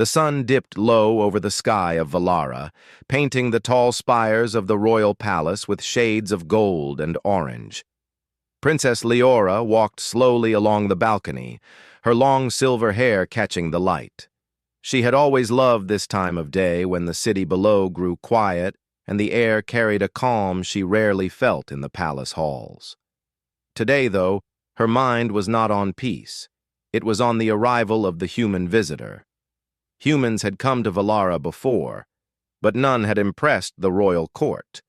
The sun dipped low over the sky of Valara, painting the tall spires of the royal palace with shades of gold and orange. Princess Leora walked slowly along the balcony, her long silver hair catching the light. She had always loved this time of day when the city below grew quiet and the air carried a calm she rarely felt in the palace halls. Today, though, her mind was not on peace. It was on the arrival of the human visitor. Humans had come to Valara before, but none had impressed the royal court.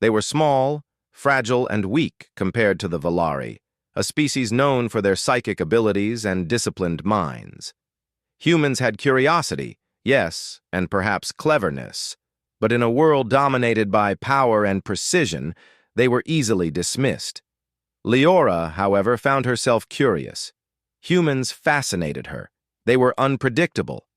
They were small, fragile, and weak compared to the Valari, a species known for their psychic abilities and disciplined minds. Humans had curiosity, yes, and perhaps cleverness, but in a world dominated by power and precision, they were easily dismissed. Leora, however, found herself curious. Humans fascinated her. They were unpredictable,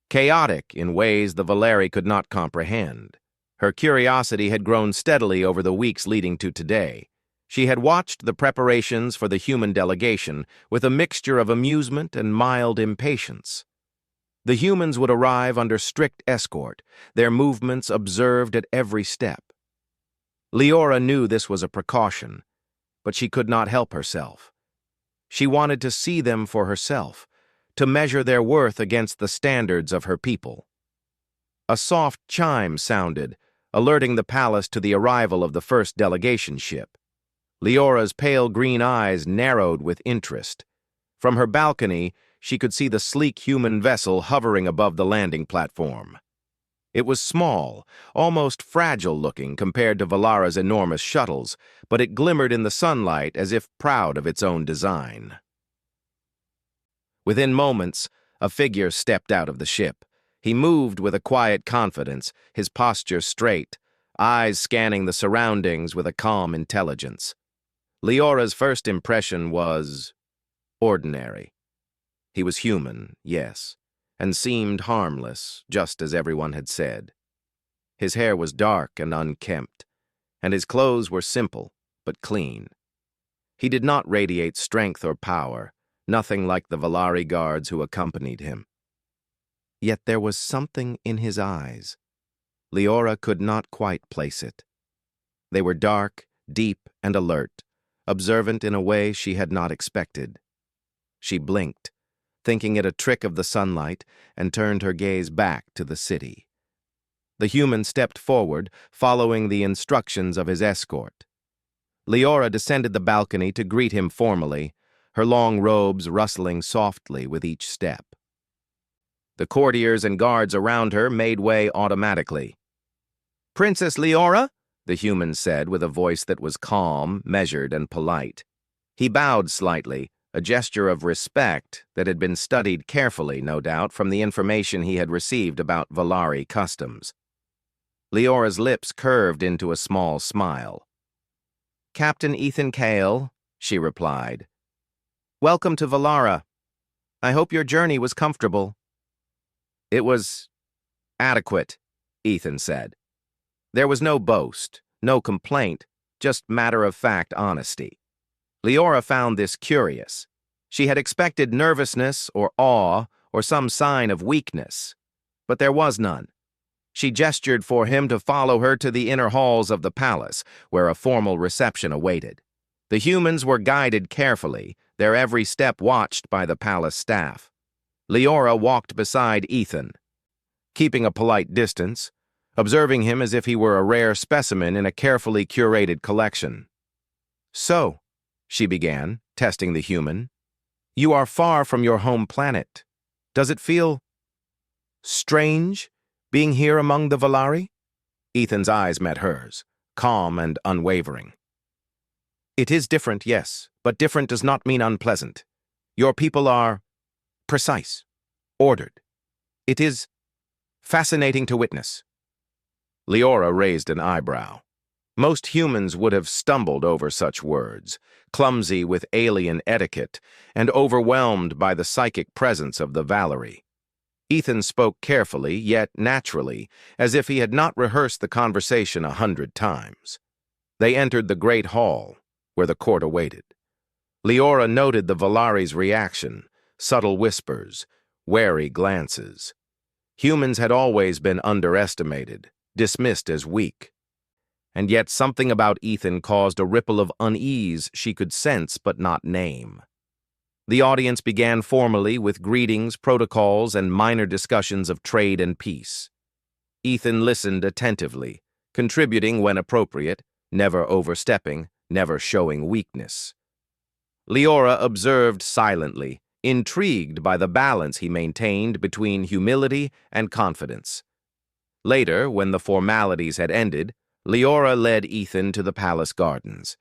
chaotic in ways the Valeri could not comprehend. Her curiosity had grown steadily over the weeks leading to today. She had watched the preparations for the human delegation with a mixture of amusement and mild impatience. The humans would arrive under strict escort, their movements observed at every step. Leora knew this was a precaution, but she could not help herself. She wanted to see them for herself, to measure their worth against the standards of her people. A soft chime sounded, alerting the palace to the arrival of the first delegation ship. Leora's pale green eyes narrowed with interest. From her balcony, she could see the sleek human vessel hovering above the landing platform. It was small, almost fragile-looking compared to Valara's enormous shuttles, but it glimmered in the sunlight as if proud of its own design. Within moments, a figure stepped out of the ship. He moved with a quiet confidence, his posture straight, eyes scanning the surroundings with a calm intelligence. Leora's first impression was ordinary. He was human, yes, and seemed harmless, just as everyone had said. His hair was dark and unkempt, and his clothes were simple but clean. He did not radiate strength or power, nothing like the Valari guards who accompanied him. Yet there was something in his eyes. Leora could not quite place it. They were dark, deep, and alert, observant in a way she had not expected. She blinked, thinking it a trick of the sunlight, and turned her gaze back to the city. The human stepped forward, following the instructions of his escort. Leora descended the balcony to greet him formally, her long robes rustling softly with each step. The courtiers and guards around her made way automatically. "Princess Leora?" the human said with a voice that was calm, measured, and polite. He bowed slightly, a gesture of respect that had been studied carefully, no doubt, from the information he had received about Valari customs. Leora's lips curved into a small smile. "Captain Ethan Cale," she replied. "Welcome to Valara. I hope your journey was comfortable." "It was adequate," Ethan said. There was no boast, no complaint, just matter-of-fact honesty. Leora found this curious. She had expected nervousness or awe or some sign of weakness, but there was none. She gestured for him to follow her to the inner halls of the palace, where a formal reception awaited. The humans were guided carefully, their every step watched by the palace staff. Leora walked beside Ethan, keeping a polite distance, observing him as if he were a rare specimen in a carefully curated collection. "So," she began, testing the human, "you are far from your home planet. Does it feel strange, being here among the Valari?" Ethan's eyes met hers, calm and unwavering. "It is different, yes, but different does not mean unpleasant. Your people are precise, ordered. It is fascinating to witness." Leora raised an eyebrow. Most humans would have stumbled over such words, clumsy with alien etiquette, and overwhelmed by the psychic presence of the Valari. Ethan spoke carefully, yet naturally, as if he had not rehearsed the conversation 100 times. They entered the great hall, where the court awaited. Leora noted the Valari's reaction, subtle whispers, wary glances. Humans had always been underestimated, dismissed as weak. And yet something about Ethan caused a ripple of unease she could sense but not name. The audience began formally with greetings, protocols, and minor discussions of trade and peace. Ethan listened attentively, contributing when appropriate, never overstepping, never showing weakness. Leora observed silently, intrigued by the balance he maintained between humility and confidence. Later, when the formalities had ended, Leora led Ethan to the palace gardens.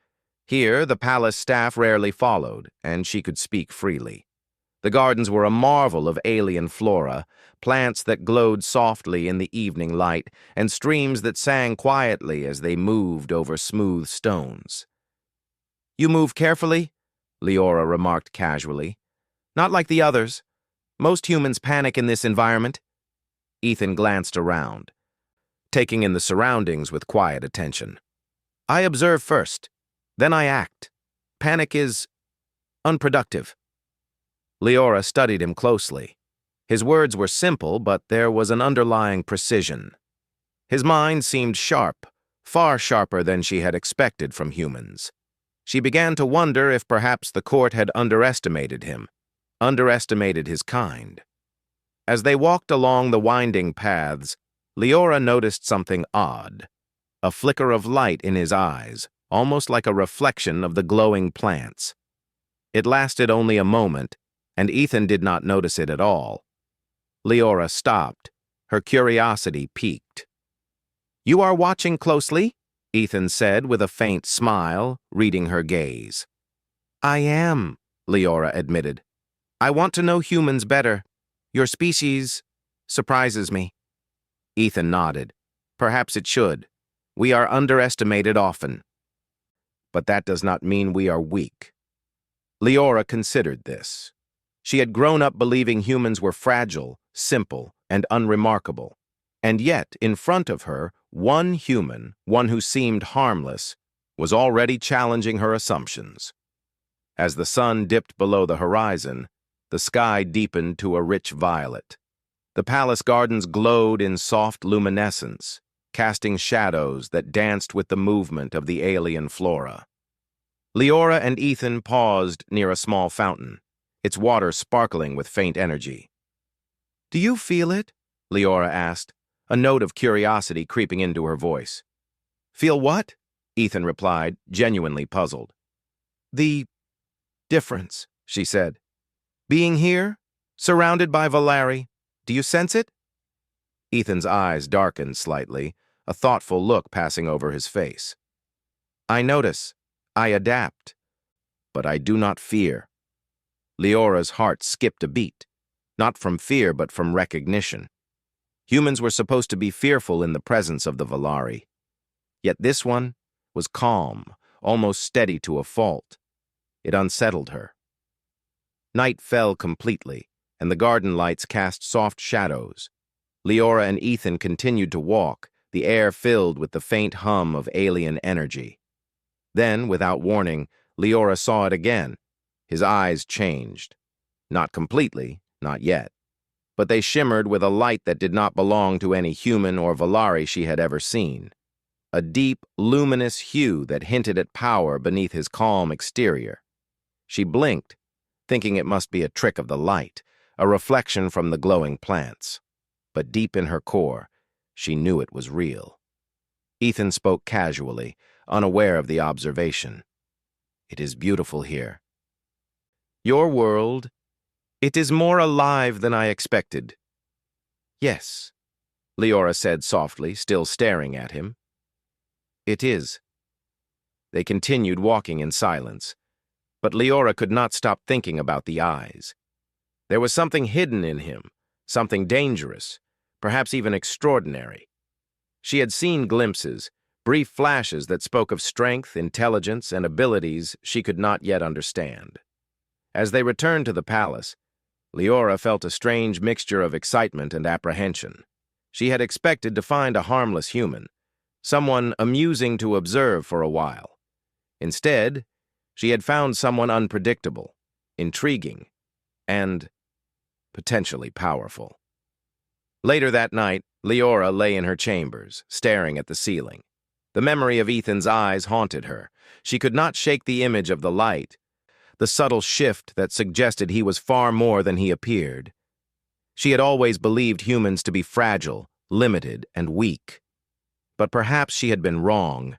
Here, the palace staff rarely followed, and she could speak freely. The gardens were a marvel of alien flora, plants that glowed softly in the evening light, and streams that sang quietly as they moved over smooth stones. "You move carefully," Leora remarked casually. "Not like the others. Most humans panic in this environment." Ethan glanced around, taking in the surroundings with quiet attention. "I observe first, then I act. Panic is unproductive." Leora studied him closely. His words were simple, but there was an underlying precision. His mind seemed sharp, far sharper than she had expected from humans. She began to wonder if perhaps the court had underestimated him, underestimated his kind. As they walked along the winding paths, Leora noticed something odd, a flicker of light in his eyes, almost like a reflection of the glowing plants. It lasted only a moment, and Ethan did not notice it at all. Leora stopped, her curiosity piqued. "You are watching closely?" Ethan said with a faint smile, reading her gaze. "I am," Leora admitted. "I want to know humans better. Your species surprises me." Ethan nodded. "Perhaps it should. We are underestimated often. But that does not mean we are weak." Leora considered this. She had grown up believing humans were fragile, simple, and unremarkable. And yet, in front of her, one human, one who seemed harmless, was already challenging her assumptions. As the sun dipped below the horizon, the sky deepened to a rich violet. The palace gardens glowed in soft luminescence, casting shadows that danced with the movement of the alien flora. Leora and Ethan paused near a small fountain, its water sparkling with faint energy. "Do you feel it?" Leora asked, a note of curiosity creeping into her voice. "Feel what?" Ethan replied, genuinely puzzled. "The difference," she said. "Being here, surrounded by Valari, do you sense it?" Ethan's eyes darkened slightly, a thoughtful look passing over his face. "I notice. I adapt. But I do not fear." Leora's heart skipped a beat, not from fear but from recognition. Humans were supposed to be fearful in the presence of the Valari. Yet this one was calm, almost steady to a fault. It unsettled her. Night fell completely, and the garden lights cast soft shadows. Leora and Ethan continued to walk, the air filled with the faint hum of alien energy. Then, without warning, Leora saw it again. His eyes changed. Not completely, not yet. But they shimmered with a light that did not belong to any human or Valari she had ever seen. A deep, luminous hue that hinted at power beneath his calm exterior. She blinked, thinking it must be a trick of the light, a reflection from the glowing plants. But deep in her core, she knew it was real. Ethan spoke casually, unaware of the observation. "It is beautiful here." "Your world, it is more alive than I expected." "Yes," Leora said softly, still staring at him. "It is." They continued walking in silence, but Leora could not stop thinking about the eyes. There was something hidden in him, something dangerous, perhaps even extraordinary. She had seen glimpses, brief flashes that spoke of strength, intelligence, and abilities she could not yet understand. As they returned to the palace, Leora felt a strange mixture of excitement and apprehension. She had expected to find a harmless human, someone amusing to observe for a while. Instead, she had found someone unpredictable, intriguing, and potentially powerful. Later that night, Leora lay in her chambers, staring at the ceiling. The memory of Ethan's eyes haunted her. She could not shake the image of the light, the subtle shift that suggested he was far more than he appeared. She had always believed humans to be fragile, limited, and weak. But perhaps she had been wrong.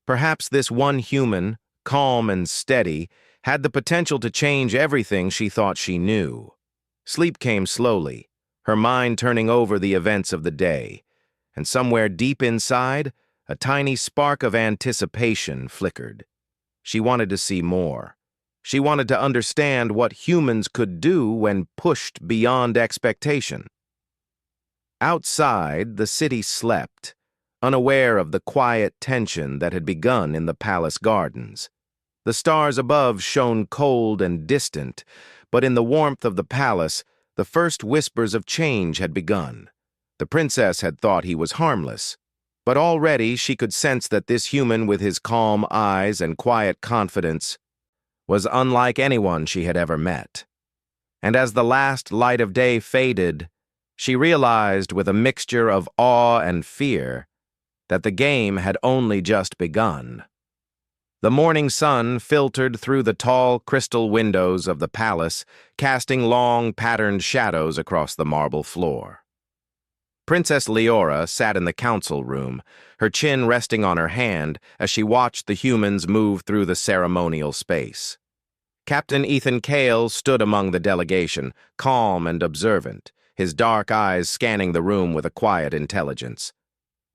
Perhaps this one human, calm and steady, had the potential to change everything she thought she knew. Sleep came slowly, her mind turning over the events of the day, and somewhere deep inside, a tiny spark of anticipation flickered. She wanted to see more. She wanted to understand what humans could do when pushed beyond expectation. Outside, the city slept, unaware of the quiet tension that had begun in the palace gardens. The stars above shone cold and distant, but in the warmth of the palace, the first whispers of change had begun. The princess had thought he was harmless, but already she could sense that this human with his calm eyes and quiet confidence was unlike anyone she had ever met. And as the last light of day faded, she realized with a mixture of awe and fear that the game had only just begun. The morning sun filtered through the tall crystal windows of the palace, casting long, patterned shadows across the marble floor. Princess Leora sat in the council room, her chin resting on her hand as she watched the humans move through the ceremonial space. Captain Ethan Cale stood among the delegation, calm and observant, his dark eyes scanning the room with a quiet intelligence.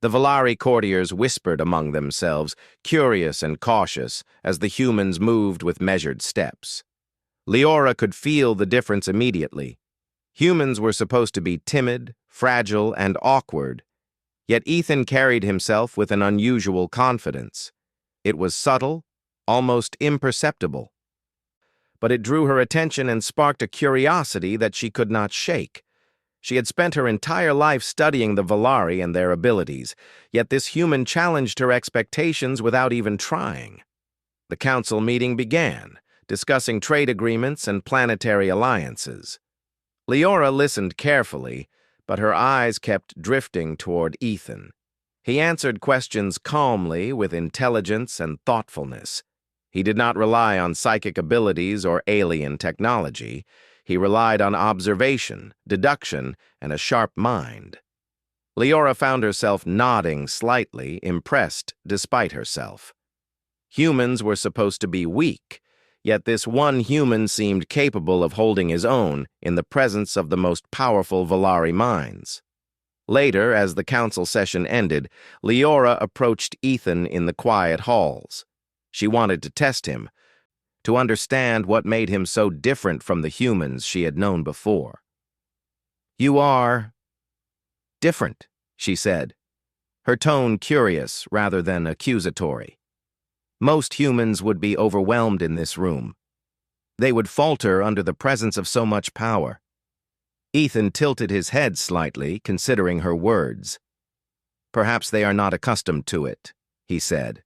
The Valari courtiers whispered among themselves, curious and cautious, as the humans moved with measured steps. Leora could feel the difference immediately. Humans were supposed to be timid, fragile, and awkward, yet Ethan carried himself with an unusual confidence. It was subtle, almost imperceptible. But it drew her attention and sparked a curiosity that she could not shake. She had spent her entire life studying the Valari and their abilities, yet this human challenged her expectations without even trying. The council meeting began, discussing trade agreements and planetary alliances. Leora listened carefully, but her eyes kept drifting toward Ethan. He answered questions calmly, with intelligence and thoughtfulness. He did not rely on psychic abilities or alien technology. He relied on observation, deduction, and a sharp mind. Leora found herself nodding slightly, impressed despite herself. Humans were supposed to be weak, yet this one human seemed capable of holding his own in the presence of the most powerful Valari minds. Later, as the council session ended, Leora approached Ethan in the quiet halls. She wanted to test him, to understand what made him so different from the humans she had known before. "You are different," she said, her tone curious rather than accusatory. Most humans would be overwhelmed in this room. They would falter under the presence of so much power. Ethan tilted his head slightly, considering her words. "Perhaps they are not accustomed to it," he said.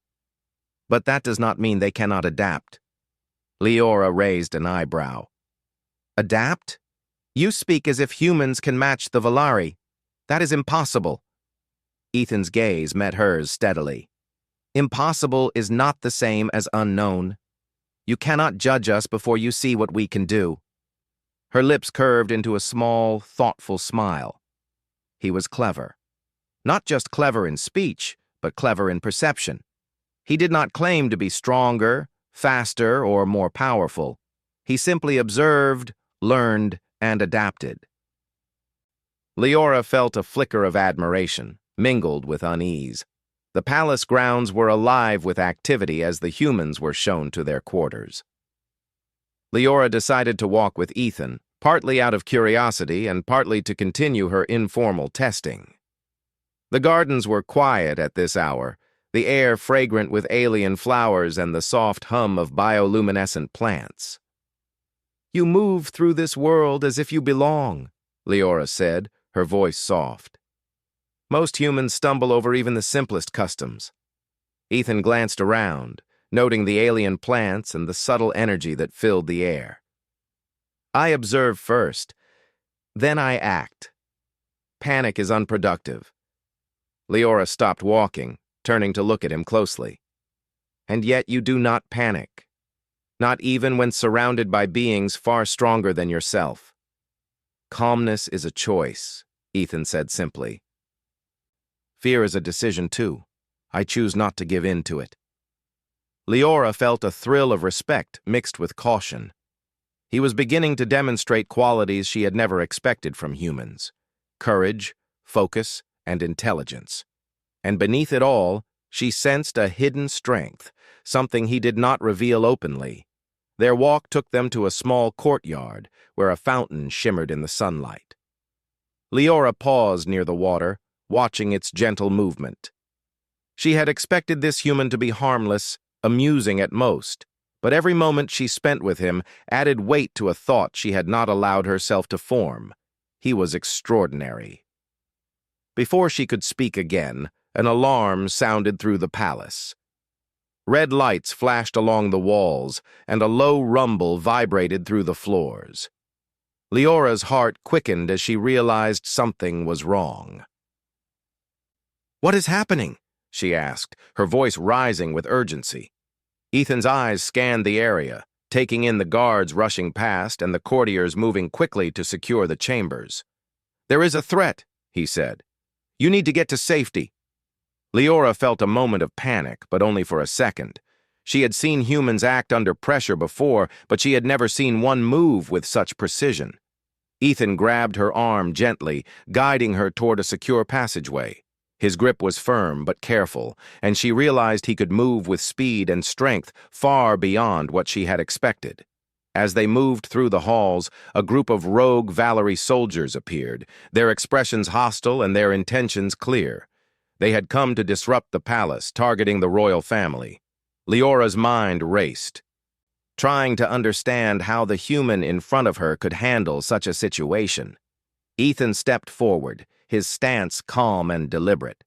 "But that does not mean they cannot adapt." Leora raised an eyebrow. "Adapt? You speak as if humans can match the Valari. That is impossible." Ethan's gaze met hers steadily. "Impossible is not the same as unknown. You cannot judge us before you see what we can do." Her lips curved into a small, thoughtful smile. He was clever. Not just clever in speech, but clever in perception. He did not claim to be stronger, faster, or more powerful. He simply observed, learned, and adapted. Leora felt a flicker of admiration, mingled with unease. The palace grounds were alive with activity as the humans were shown to their quarters. Leora decided to walk with Ethan, partly out of curiosity and partly to continue her informal testing. The gardens were quiet at this hour, the air fragrant with alien flowers and the soft hum of bioluminescent plants. "You move through this world as if you belong," Leora said, her voice soft. "Most humans stumble over even the simplest customs." Ethan glanced around, noting the alien plants and the subtle energy that filled the air. "I observe first, then I act. panic is unproductive. Leora stopped walking, turning to look at him closely. And yet you do not panic, not even when surrounded by beings far stronger than yourself. Calmness is a choice, Ethan said simply. Fear is a decision too. I choose not to give in to it. Leora felt a thrill of respect mixed with caution. He was beginning to demonstrate qualities she had never expected from humans: courage, focus, and intelligence. And beneath it all, she sensed a hidden strength, something he did not reveal openly. Their walk took them to a small courtyard where a fountain shimmered in the sunlight. Leora paused near the water, watching its gentle movement. She had expected this human to be harmless, amusing at most, but every moment she spent with him added weight to a thought she had not allowed herself to form. He was extraordinary. Before she could speak again, an alarm sounded through the palace. Red lights flashed along the walls, and a low rumble vibrated through the floors. Leora's heart quickened as she realized something was wrong. "What is happening?" she asked, her voice rising with urgency. Ethan's eyes scanned the area, taking in the guards rushing past and the courtiers moving quickly to secure the chambers. "There is a threat," he said. "You need to get to safety." Leora felt a moment of panic, but only for a second. She had seen humans act under pressure before, but she had never seen one move with such precision. Ethan grabbed her arm gently, guiding her toward a secure passageway. His grip was firm but careful, and she realized he could move with speed and strength far beyond what she had expected. As they moved through the halls, a group of rogue Valerie soldiers appeared, their expressions hostile and their intentions clear. They had come to disrupt the palace, targeting the royal family. Leora's mind raced, trying to understand how the human in front of her could handle such a situation. Ethan stepped forward, his stance calm and deliberate.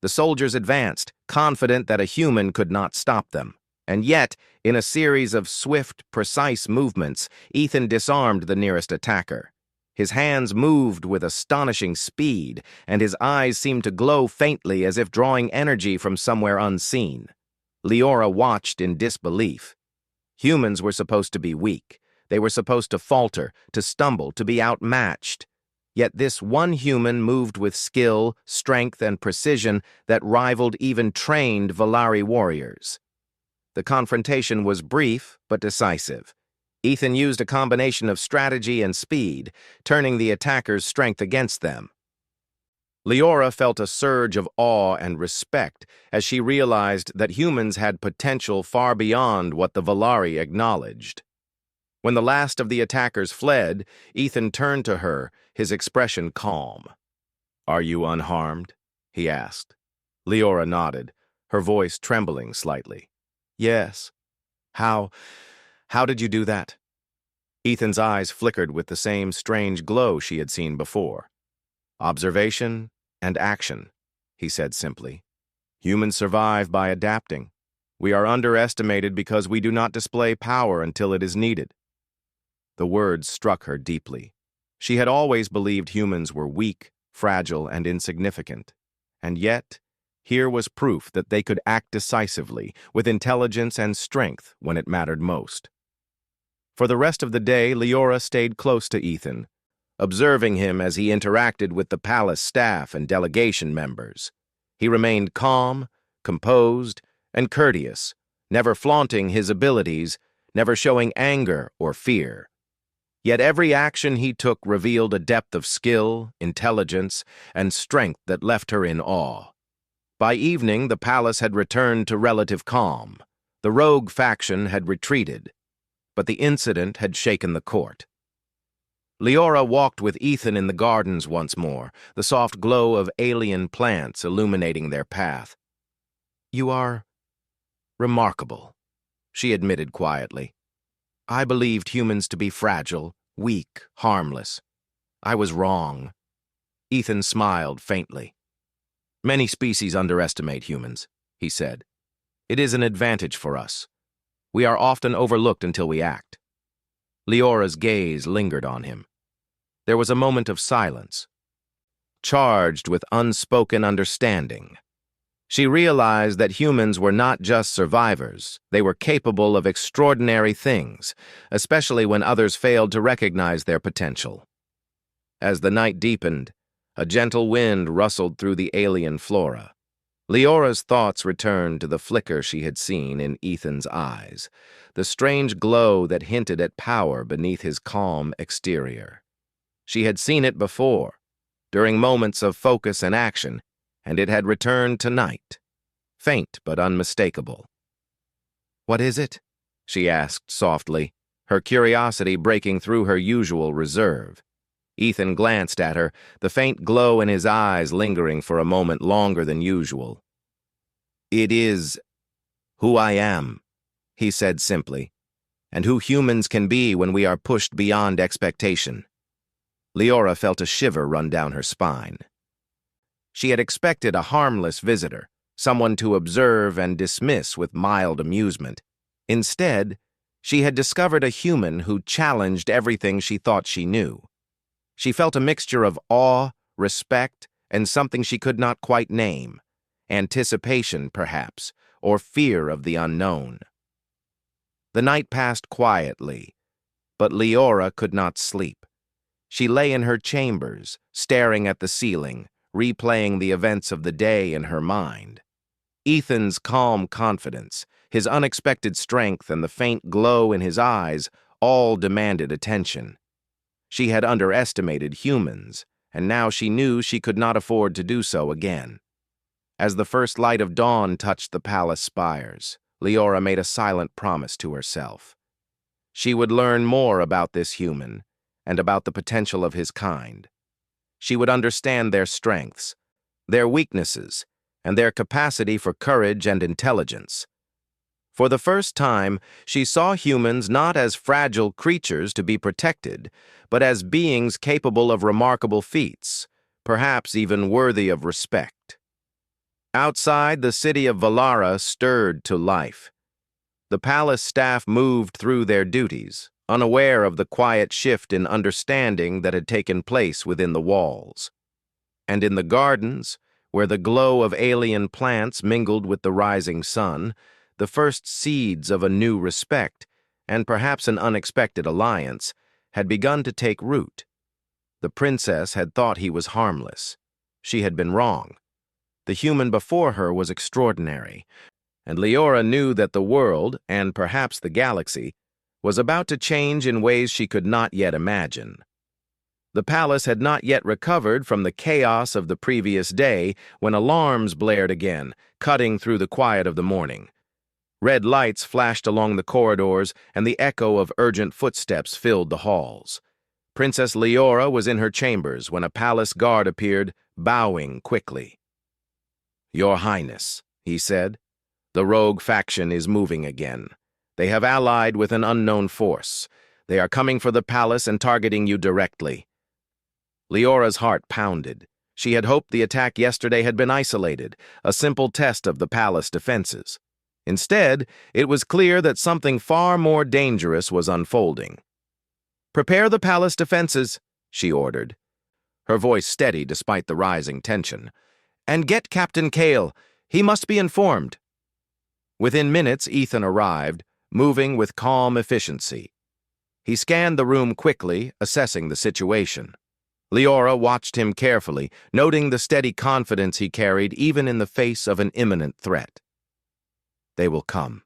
The soldiers advanced, confident that a human could not stop them. And yet, in a series of swift, precise movements, Ethan disarmed the nearest attacker. His hands moved with astonishing speed, and his eyes seemed to glow faintly as if drawing energy from somewhere unseen. Leora watched in disbelief. Humans were supposed to be weak. They were supposed to falter, to stumble, to be outmatched. Yet this one human moved with skill, strength, and precision that rivaled even trained Valari warriors. The confrontation was brief but decisive. Ethan used a combination of strategy and speed, turning the attacker's strength against them. Leora felt a surge of awe and respect as she realized that humans had potential far beyond what the Valari acknowledged. When the last of the attackers fled, Ethan turned to her, his expression calm. "Are you unharmed?" he asked. Leora nodded, her voice trembling slightly. "Yes. How did you do that?" Ethan's eyes flickered with the same strange glow she had seen before. "Observation and action," he said simply. "Humans survive by adapting. We are underestimated because we do not display power until it is needed." The words struck her deeply. She had always believed humans were weak, fragile, and insignificant. And yet, here was proof that they could act decisively, with intelligence and strength when it mattered most. For the rest of the day, Leora stayed close to Ethan, observing him as he interacted with the palace staff and delegation members. He remained calm, composed, and courteous, never flaunting his abilities, never showing anger or fear. Yet every action he took revealed a depth of skill, intelligence, and strength that left her in awe. By evening, the palace had returned to relative calm. The rogue faction had retreated, but the incident had shaken the court. Leora walked with Ethan in the gardens once more, the soft glow of alien plants illuminating their path. "You are remarkable," she admitted quietly. "I believed humans to be fragile, weak, harmless. I was wrong." Ethan smiled faintly. "Many species underestimate humans," he said. "It is an advantage for us. We are often overlooked until we act." Leora's gaze lingered on him. There was a moment of silence. charged with unspoken understanding. She realized that humans were not just survivors, they were capable of extraordinary things, especially when others failed to recognize their potential. As the night deepened, a gentle wind rustled through the alien flora. Leora's thoughts returned to the flicker she had seen in Ethan's eyes, the strange glow that hinted at power beneath his calm exterior. She had seen it before, during moments of focus and action, and it had returned tonight, faint but unmistakable. "What is it?" she asked softly, her curiosity breaking through her usual reserve. Ethan glanced at her, the faint glow in his eyes lingering for a moment longer than usual. "It is who I am," he said simply, "and who humans can be when we are pushed beyond expectation." Leora felt a shiver run down her spine. She had expected a harmless visitor, someone to observe and dismiss with mild amusement. Instead, she had discovered a human who challenged everything she thought she knew. She felt a mixture of awe, respect, and something she could not quite name. Anticipation, perhaps, or fear of the unknown. The night passed quietly, but Leora could not sleep. She lay in her chambers, staring at the ceiling, replaying the events of the day in her mind. Ethan's calm confidence, his unexpected strength, and the faint glow in his eyes all demanded attention. She had underestimated humans, and now she knew she could not afford to do so again. As the first light of dawn touched the palace spires, Leora made a silent promise to herself. She would learn more about this human, and about the potential of his kind. She would understand their strengths, their weaknesses, and their capacity for courage and intelligence. For the first time, she saw humans not as fragile creatures to be protected, but as beings capable of remarkable feats, perhaps even worthy of respect. Outside, the city of Valara stirred to life. The palace staff moved through their duties, unaware of the quiet shift in understanding that had taken place within the walls. And in the gardens, where the glow of alien plants mingled with the rising sun, the first seeds of a new respect, and perhaps an unexpected alliance, had begun to take root. The princess had thought he was harmless. She had been wrong. The human before her was extraordinary, and Leora knew that the world, and perhaps the galaxy, was about to change in ways she could not yet imagine. The palace had not yet recovered from the chaos of the previous day when alarms blared again, cutting through the quiet of the morning. Red lights flashed along the corridors, and the echo of urgent footsteps filled the halls. Princess Leora was in her chambers when a palace guard appeared, bowing quickly. "Your Highness," he said, "the rogue faction is moving again. They have allied with an unknown force. They are coming for the palace and targeting you directly." Leora's heart pounded. She had hoped the attack yesterday had been isolated, a simple test of the palace defenses. Instead, it was clear that something far more dangerous was unfolding. "Prepare the palace defenses," she ordered, her voice steady despite the rising tension. "And get Captain Kale. He must be informed." Within minutes, Ethan arrived, moving with calm efficiency. He scanned the room quickly, assessing the situation. Leora watched him carefully, noting the steady confidence he carried even in the face of an imminent threat. "They will come,"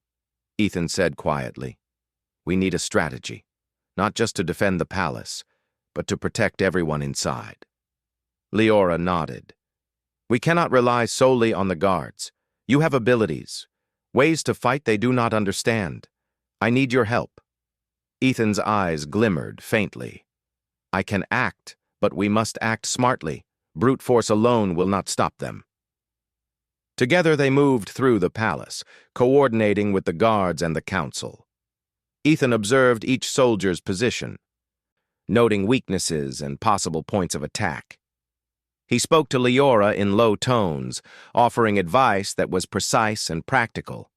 Ethan said quietly. "We need a strategy, not just to defend the palace, but to protect everyone inside." Leora nodded. "We cannot rely solely on the guards. You have abilities, ways to fight they do not understand. I need your help." Ethan's eyes glimmered faintly. "I can act, but we must act smartly. Brute force alone will not stop them." Together they moved through the palace, coordinating with the guards and the council. Ethan observed each soldier's position, noting weaknesses and possible points of attack. He spoke to Leora in low tones, offering advice that was precise and practical.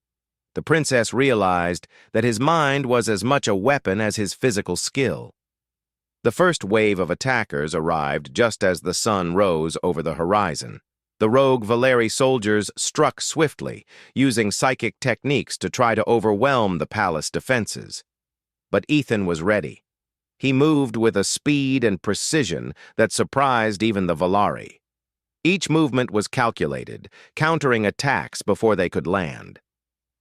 The princess realized that his mind was as much a weapon as his physical skill. The first wave of attackers arrived just as the sun rose over the horizon. The rogue Valeri soldiers struck swiftly, using psychic techniques to try to overwhelm the palace defenses. But Ethan was ready. He moved with a speed and precision that surprised even the Valeri. Each movement was calculated, countering attacks before they could land.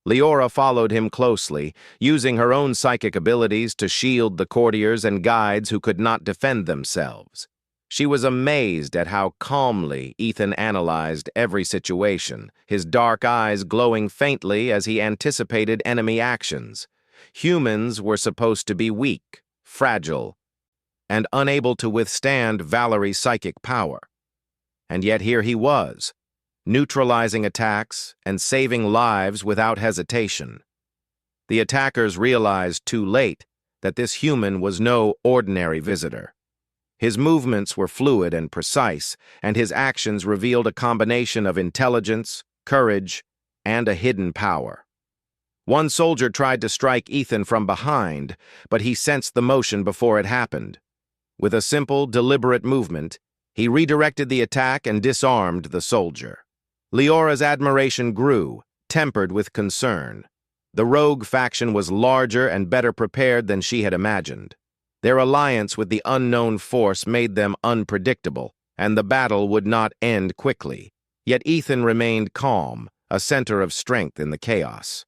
Leora followed him closely, using her own psychic abilities to shield the courtiers and guides who could not defend themselves. She was amazed at how calmly Ethan analyzed every situation, his dark eyes glowing faintly as he anticipated enemy actions. Humans were supposed to be weak, fragile, and unable to withstand Valerie's psychic power. And yet here he was, neutralizing attacks and saving lives without hesitation. The attackers realized too late that this human was no ordinary visitor. His movements were fluid and precise, and his actions revealed a combination of intelligence, courage, and a hidden power. One soldier tried to strike Ethan from behind, but he sensed the motion before it happened. With a simple, deliberate movement, he redirected the attack and disarmed the soldier. Leora's admiration grew, tempered with concern. The rogue faction was larger and better prepared than she had imagined. Their alliance with the unknown force made them unpredictable, and the battle would not end quickly. Yet Ethan remained calm, a center of strength in the chaos.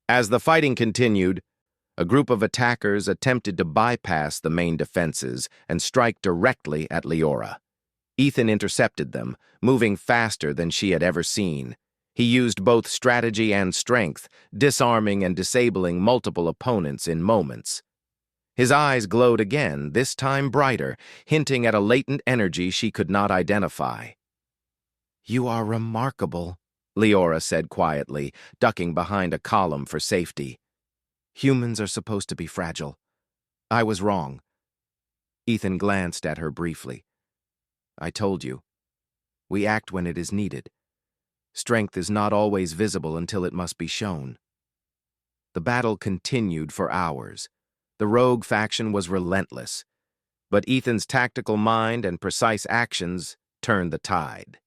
As the fighting continued, a group of attackers attempted to bypass the main defenses and strike directly at Leora. Ethan intercepted them, moving faster than she had ever seen. He used both strategy and strength, disarming and disabling multiple opponents in moments. His eyes glowed again, this time brighter, hinting at a latent energy she could not identify. "You are remarkable," Leora said quietly, ducking behind a column for safety. "Humans are supposed to be fragile. I was wrong." Ethan glanced at her briefly. "I told you. We act when it is needed. Strength is not always visible until it must be shown." The battle continued for hours. The rogue faction was relentless, but Ethan's tactical mind and precise actions turned the tide.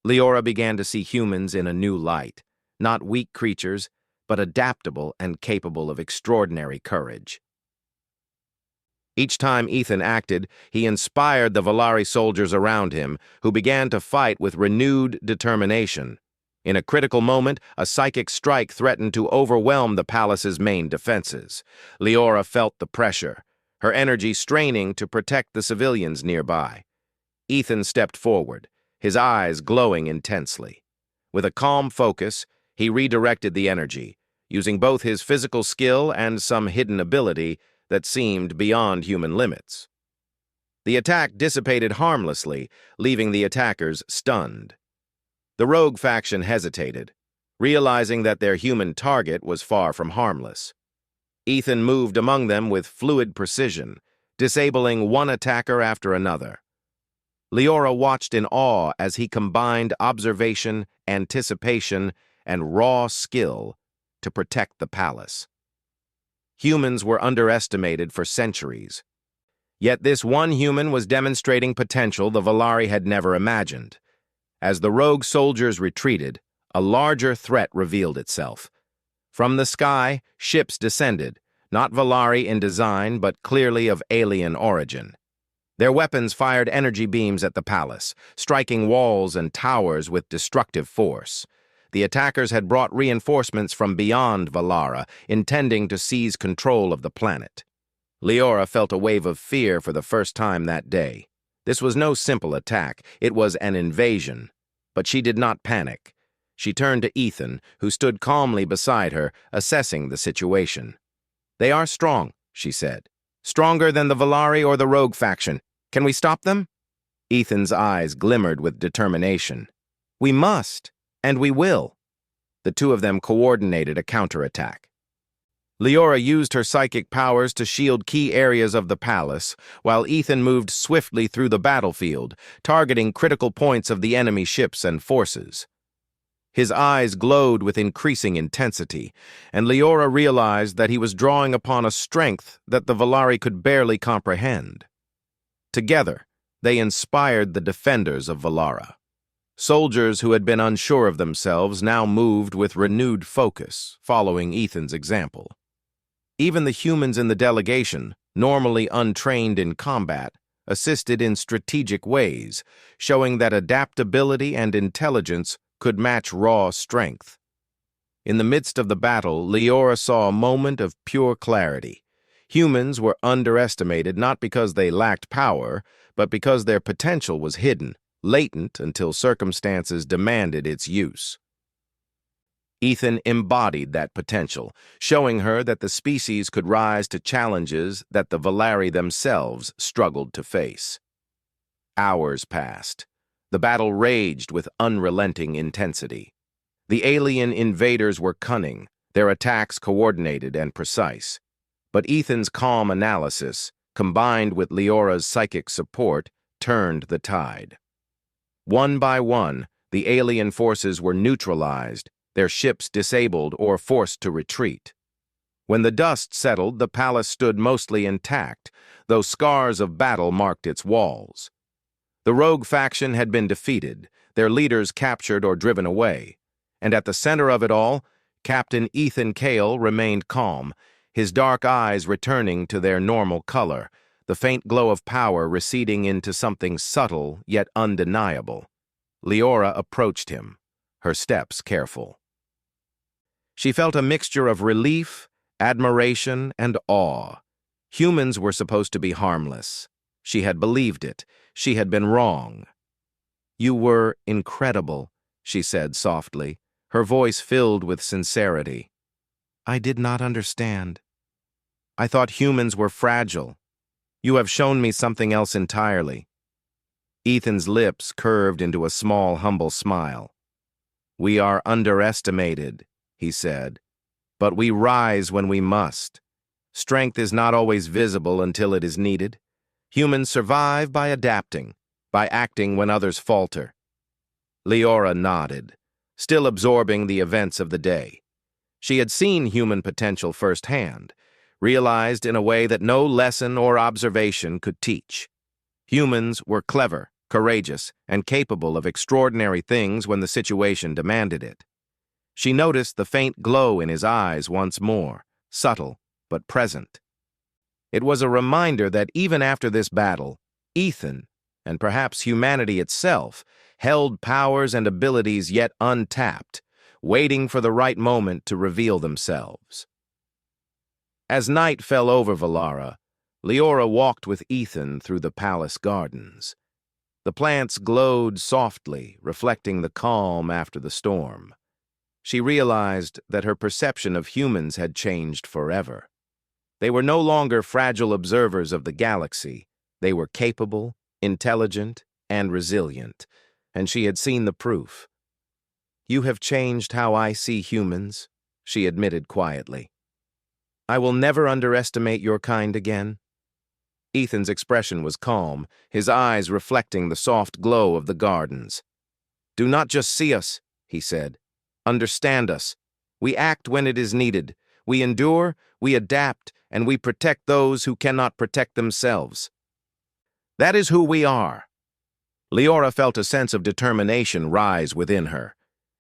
Leora began to see humans in a new light, not weak creatures, but adaptable and capable of extraordinary courage. Each time Ethan acted, he inspired the Valeri soldiers around him, who began to fight with renewed determination. In a critical moment, a psychic strike threatened to overwhelm the palace's main defenses. Leora felt the pressure, her energy straining to protect the civilians nearby. Ethan stepped forward, his eyes glowing intensely. With a calm focus, he redirected the energy, using both his physical skill and some hidden ability that seemed beyond human limits. The attack dissipated harmlessly, leaving the attackers stunned. The rogue faction hesitated, realizing that their human target was far from harmless. Ethan moved among them with fluid precision, disabling one attacker after another. Leora watched in awe as he combined observation, anticipation, and raw skill to protect the palace. Humans were underestimated for centuries. Yet this one human was demonstrating potential the Valeri had never imagined. As the rogue soldiers retreated, a larger threat revealed itself. From the sky, ships descended, not Valeri in design, but clearly of alien origin. Their weapons fired energy beams at the palace, striking walls and towers with destructive force. The attackers had brought reinforcements from beyond Valara, intending to seize control of the planet. Leora felt a wave of fear for the first time that day. This was no simple attack, it was an invasion. But she did not panic. She turned to Ethan, who stood calmly beside her, assessing the situation. "They are strong," she said. "Stronger than the Valeri or the rogue faction. Can we stop them?" Ethan's eyes glimmered with determination. "We must, and we will." The two of them coordinated a counterattack. Leora used her psychic powers to shield key areas of the palace, while Ethan moved swiftly through the battlefield, targeting critical points of the enemy ships and forces. His eyes glowed with increasing intensity, and Leora realized that he was drawing upon a strength that the Volari could barely comprehend. Together, they inspired the defenders of Valara. Soldiers who had been unsure of themselves now moved with renewed focus, following Ethan's example. Even the humans in the delegation, normally untrained in combat, assisted in strategic ways, showing that adaptability and intelligence could match raw strength. In the midst of the battle, Leora saw a moment of pure clarity. Humans were underestimated not because they lacked power, but because their potential was hidden, latent until circumstances demanded its use. Ethan embodied that potential, showing her that the species could rise to challenges that the Volari themselves struggled to face. Hours passed. The battle raged with unrelenting intensity. The alien invaders were cunning, their attacks coordinated and precise. But Ethan's calm analysis, combined with Leora's psychic support, turned the tide. One by one, the alien forces were neutralized, their ships disabled or forced to retreat. When the dust settled, the palace stood mostly intact, though scars of battle marked its walls. The rogue faction had been defeated, their leaders captured or driven away, and at the center of it all, Captain Ethan Cale remained calm, his dark eyes returning to their normal color, the faint glow of power receding into something subtle yet undeniable. Leora approached him, her steps careful. She felt a mixture of relief, admiration, and awe. Humans were supposed to be harmless. She had believed it. She had been wrong. "You were incredible," she said softly, her voice filled with sincerity. "I did not understand. I thought humans were fragile. You have shown me something else entirely." Ethan's lips curved into a small, humble smile. "We are underestimated," he said, "but we rise when we must. Strength is not always visible until it is needed. Humans survive by adapting, by acting when others falter." Leora nodded, still absorbing the events of the day. She had seen human potential firsthand, realized in a way that no lesson or observation could teach. Humans were clever, courageous, and capable of extraordinary things when the situation demanded it. She noticed the faint glow in his eyes once more, subtle but present. It was a reminder that even after this battle, Ethan, and perhaps humanity itself, held powers and abilities yet untapped, waiting for the right moment to reveal themselves. As night fell over Valara, Leora walked with Ethan through the palace gardens. The plants glowed softly, reflecting the calm after the storm. She realized that her perception of humans had changed forever. They were no longer fragile observers of the galaxy. They were capable, intelligent, and resilient, and she had seen the proof. "You have changed how I see humans," she admitted quietly. "I will never underestimate your kind again." Ethan's expression was calm, his eyes reflecting the soft glow of the gardens. "Do not just see us," he said. "Understand us. We act when it is needed. We endure, we adapt, and we protect those who cannot protect themselves. That is who we are." Leora felt a sense of determination rise within her.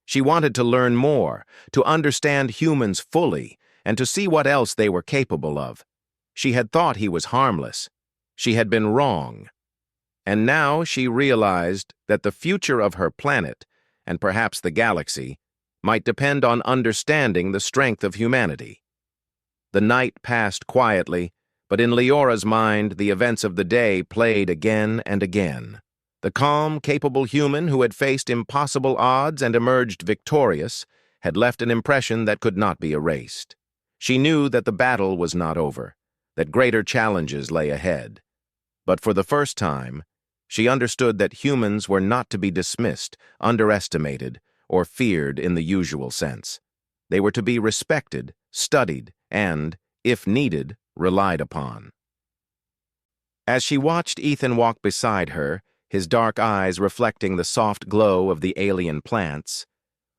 She wanted to learn more, to understand humans fully, and to see what else they were capable of. She had thought he was harmless. She had been wrong. And now she realized that the future of her planet, and perhaps the galaxy, might depend on understanding the strength of humanity. The night passed quietly, but in Leora's mind the events of the day played again and again. The calm, capable human who had faced impossible odds and emerged victorious had left an impression that could not be erased. She knew that the battle was not over, that greater challenges lay ahead. But for the first time, she understood that humans were not to be dismissed, underestimated, or feared in the usual sense. They were to be respected, studied, and, if needed, relied upon. As she watched Ethan walk beside her, his dark eyes reflecting the soft glow of the alien plants,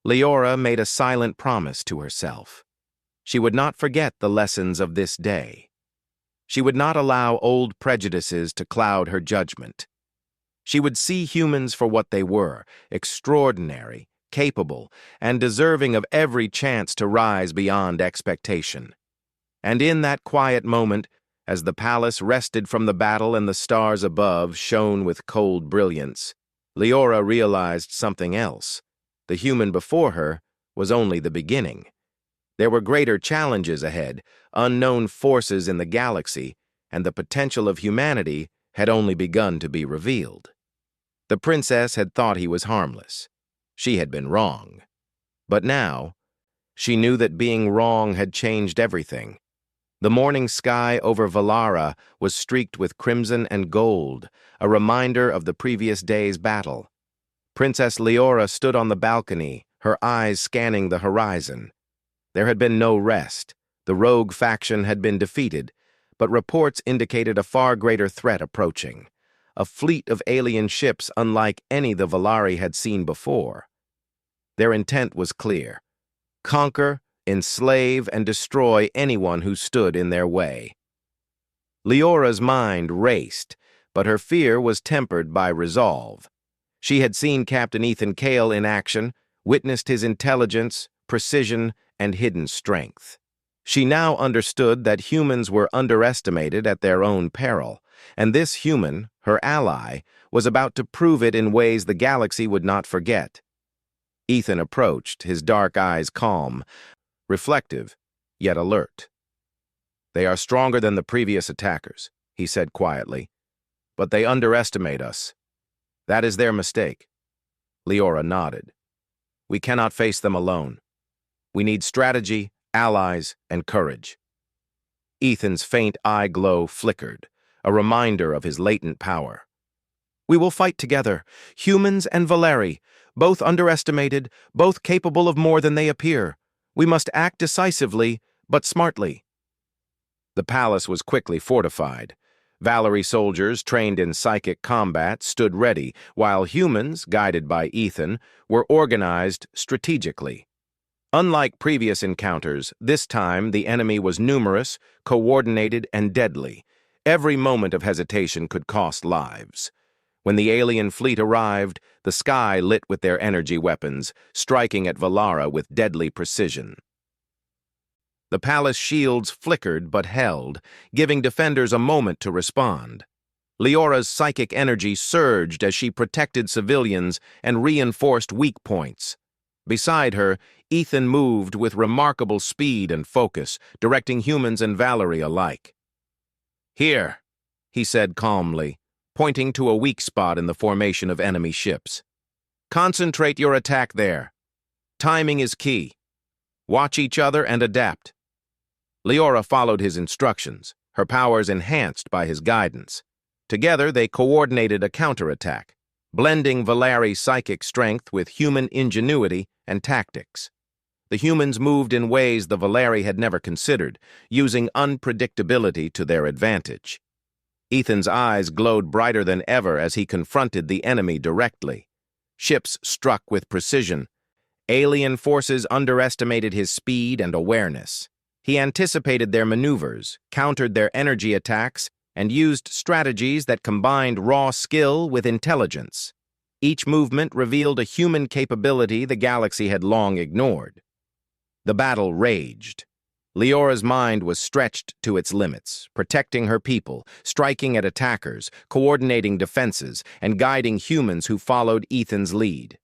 Leora made a silent promise to herself. She would not forget the lessons of this day. She would not allow old prejudices to cloud her judgment. She would see humans for what they were, extraordinary, capable, and deserving of every chance to rise beyond expectation. And in that quiet moment, as the palace rested from the battle and the stars above shone with cold brilliance, Leora realized something else. The human before her was only the beginning. There were greater challenges ahead, unknown forces in the galaxy, and the potential of humanity had only begun to be revealed. The princess had thought he was harmless. She had been wrong. But now, she knew that being wrong had changed everything. The morning sky over Valara was streaked with crimson and gold, a reminder of the previous day's battle. Princess Leora stood on the balcony, her eyes scanning the horizon. There had been no rest. The rogue faction had been defeated, but reports indicated a far greater threat approaching. A fleet of alien ships unlike any the Valari had seen before. Their intent was clear: conquer, enslave, and destroy anyone who stood in their way. Leora's mind raced, but her fear was tempered by resolve. She had seen Captain Ethan Cale in action, witnessed his intelligence, precision, and hidden strength. She now understood that humans were underestimated at their own peril, and this human, her ally, was about to prove it in ways the galaxy would not forget. Ethan approached, his dark eyes calm, reflective, yet alert. "They are stronger than the previous attackers," he said quietly, "but they underestimate us. That is their mistake." Leora nodded. "We cannot face them alone. We need strategy, allies, and courage." Ethan's faint eye glow flickered, a reminder of his latent power. "We will fight together, humans and Valeri, both underestimated, both capable of more than they appear. We must act decisively, but smartly." The palace was quickly fortified. Valari soldiers trained in psychic combat stood ready, while humans, guided by Ethan, were organized strategically. Unlike previous encounters, this time the enemy was numerous, coordinated, and deadly. Every moment of hesitation could cost lives. When the alien fleet arrived, the sky lit with their energy weapons, striking at Valara with deadly precision. The palace shields flickered but held, giving defenders a moment to respond. Leora's psychic energy surged as she protected civilians and reinforced weak points. Beside her, Ethan moved with remarkable speed and focus, directing humans and Valari alike. "Here," he said calmly, pointing to a weak spot in the formation of enemy ships. "Concentrate your attack there. Timing is key. Watch each other and adapt." Leora followed his instructions, her powers enhanced by his guidance. Together, they coordinated a counterattack, blending Valari's psychic strength with human ingenuity and tactics. The humans moved in ways the Valari had never considered, using unpredictability to their advantage. Ethan's eyes glowed brighter than ever as he confronted the enemy directly. Ships struck with precision. Alien forces underestimated his speed and awareness. He anticipated their maneuvers, countered their energy attacks, and used strategies that combined raw skill with intelligence. Each movement revealed a human capability the galaxy had long ignored. The battle raged. Leora's mind was stretched to its limits, protecting her people, striking at attackers, coordinating defenses, and guiding humans who followed Ethan's lead.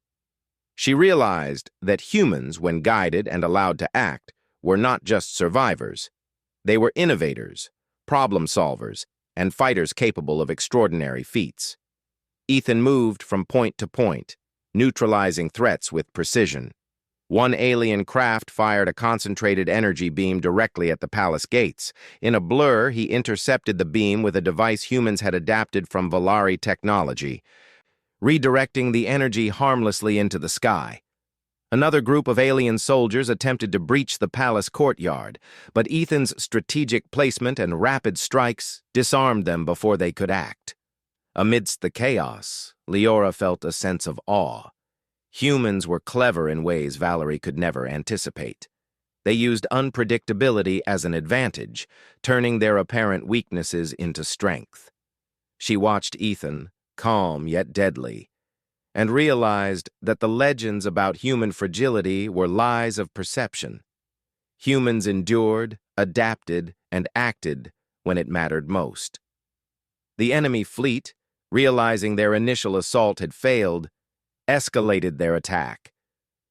She realized that humans, when guided and allowed to act, were not just survivors. They were innovators, problem solvers, and fighters capable of extraordinary feats. Ethan moved from point to point, neutralizing threats with precision. One alien craft fired a concentrated energy beam directly at the palace gates. In a blur, he intercepted the beam with a device humans had adapted from Valari technology, redirecting the energy harmlessly into the sky. Another group of alien soldiers attempted to breach the palace courtyard, but Ethan's strategic placement and rapid strikes disarmed them before they could act. Amidst the chaos, Leora felt a sense of awe. Humans were clever in ways Valerie could never anticipate. They used unpredictability as an advantage, turning their apparent weaknesses into strength. She watched Ethan, calm yet deadly, and realized that the legends about human fragility were lies of perception. Humans endured, adapted, and acted when it mattered most. The enemy fleet, realizing their initial assault had failed, escalated their attack.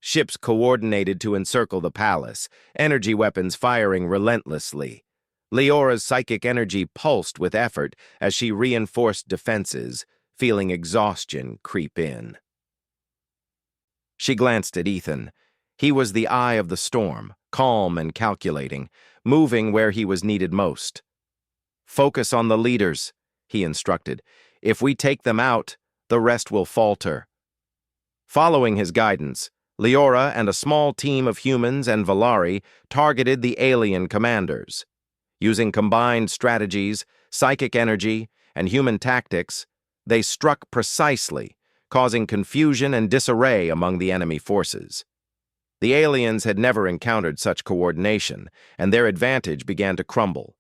Ships coordinated to encircle the palace, energy weapons firing relentlessly. Leora's psychic energy pulsed with effort as she reinforced defenses, feeling exhaustion creep in. She glanced at Ethan. He was the eye of the storm, calm and calculating, moving where he was needed most. "Focus on the leaders," he instructed. "If we take them out, the rest will falter." Following his guidance, Leora and a small team of humans and Valari targeted the alien commanders. Using combined strategies, psychic energy, and human tactics, they struck precisely, causing confusion and disarray among the enemy forces. The aliens had never encountered such coordination, and their advantage began to crumble.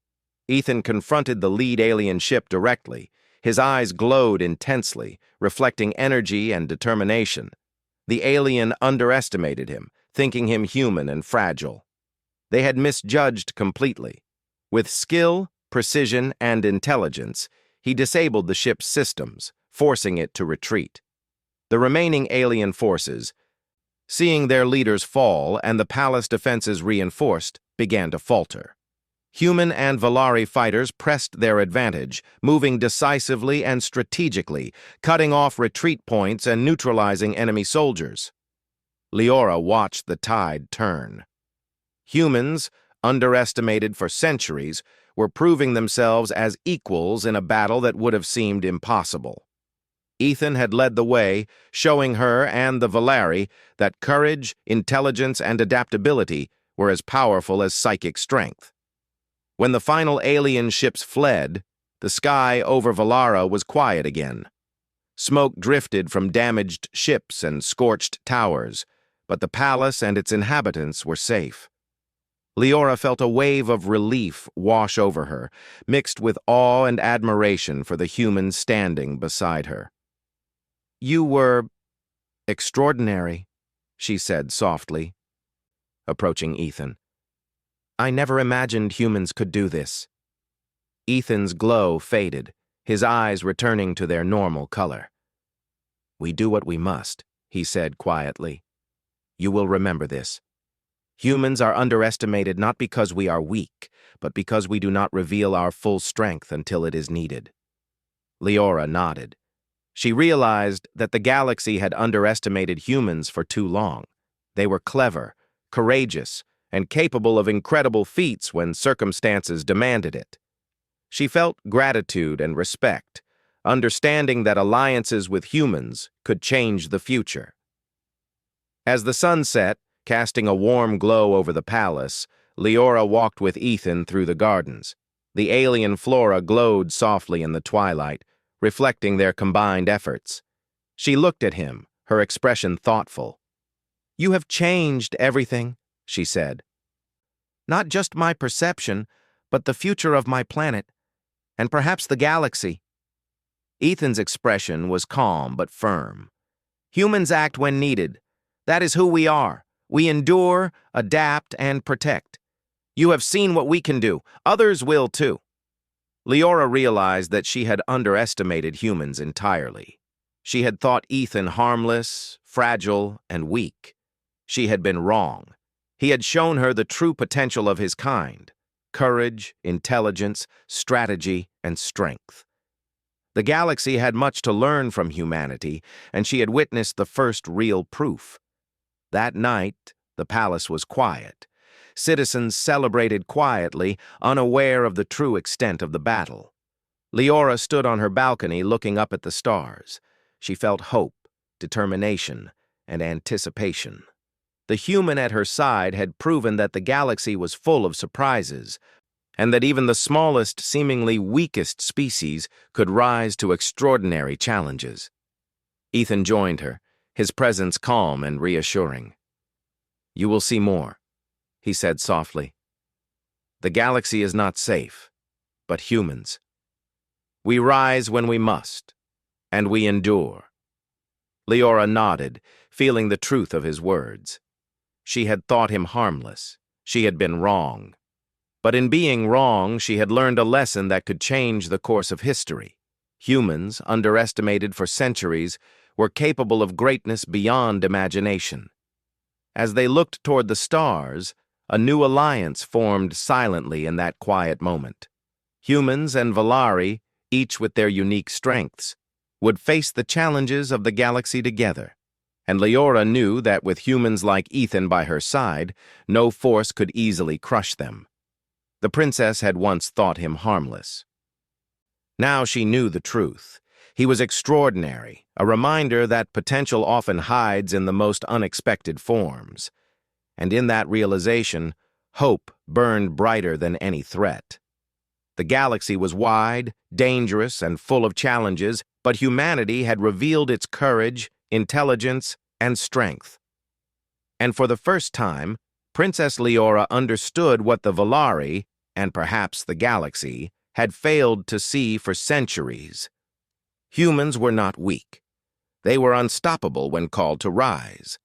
Ethan confronted the lead alien ship directly. His eyes glowed intensely, reflecting energy and determination. The alien underestimated him, thinking him human and fragile. They had misjudged completely. With skill, precision, and intelligence, he disabled the ship's systems, forcing it to retreat. The remaining alien forces, seeing their leaders fall and the palace defenses reinforced, began to falter. Human and Valari fighters pressed their advantage, moving decisively and strategically, cutting off retreat points and neutralizing enemy soldiers. Leora watched the tide turn. Humans, underestimated for centuries, were proving themselves as equals in a battle that would have seemed impossible. Ethan had led the way, showing her and the Valari that courage, intelligence, and adaptability were as powerful as psychic strength. When the final alien ships fled, the sky over Valara was quiet again. Smoke drifted from damaged ships and scorched towers, but the palace and its inhabitants were safe. Leora felt a wave of relief wash over her, mixed with awe and admiration for the humans standing beside her. "You were extraordinary," she said softly, approaching Ethan. "I never imagined humans could do this." Ethan's glow faded, his eyes returning to their normal color. "We do what we must," he said quietly. "You will remember this. Humans are underestimated not because we are weak, but because we do not reveal our full strength until it is needed." Leora nodded. She realized that the galaxy had underestimated humans for too long. They were clever, courageous, and capable of incredible feats when circumstances demanded it. She felt gratitude and respect, understanding that alliances with humans could change the future. As the sun set, casting a warm glow over the palace, Leora walked with Ethan through the gardens. The alien flora glowed softly in the twilight, reflecting their combined efforts. She looked at him, her expression thoughtful. "You have changed everything," she said. "Not just my perception, but the future of my planet, and perhaps the galaxy." Ethan's expression was calm but firm. "Humans act when needed. That is who we are. We endure, adapt, and protect. You have seen what we can do. Others will too." Leora realized that she had underestimated humans entirely. She had thought Ethan harmless, fragile, and weak. She had been wrong. He had shown her the true potential of his kind: courage, intelligence, strategy, and strength. The galaxy had much to learn from humanity, and she had witnessed the first real proof. That night, the palace was quiet. Citizens celebrated quietly, unaware of the true extent of the battle. Leora stood on her balcony looking up at the stars. She felt hope, determination, and anticipation. The human at her side had proven that the galaxy was full of surprises, and that even the smallest, seemingly weakest species could rise to extraordinary challenges. Ethan joined her, his presence calm and reassuring. "You will see more," he said softly. "The galaxy is not safe, but humans. We rise when we must, and we endure." Leora nodded, feeling the truth of his words. She had thought him harmless. She had been wrong. But in being wrong, she had learned a lesson that could change the course of history. Humans, underestimated for centuries, were capable of greatness beyond imagination. As they looked toward the stars, a new alliance formed silently in that quiet moment. Humans and Valari, each with their unique strengths, would face the challenges of the galaxy together. And Leora knew that with humans like Ethan by her side, no force could easily crush them. The princess had once thought him harmless. Now she knew the truth. He was extraordinary, a reminder that potential often hides in the most unexpected forms. And in that realization, hope burned brighter than any threat. The galaxy was wide, dangerous, and full of challenges, but humanity had revealed its courage, intelligence, and strength. And for the first time, Princess Leora understood what the Valari, and perhaps the galaxy, had failed to see for centuries. Humans were not weak. They were unstoppable when called to rise.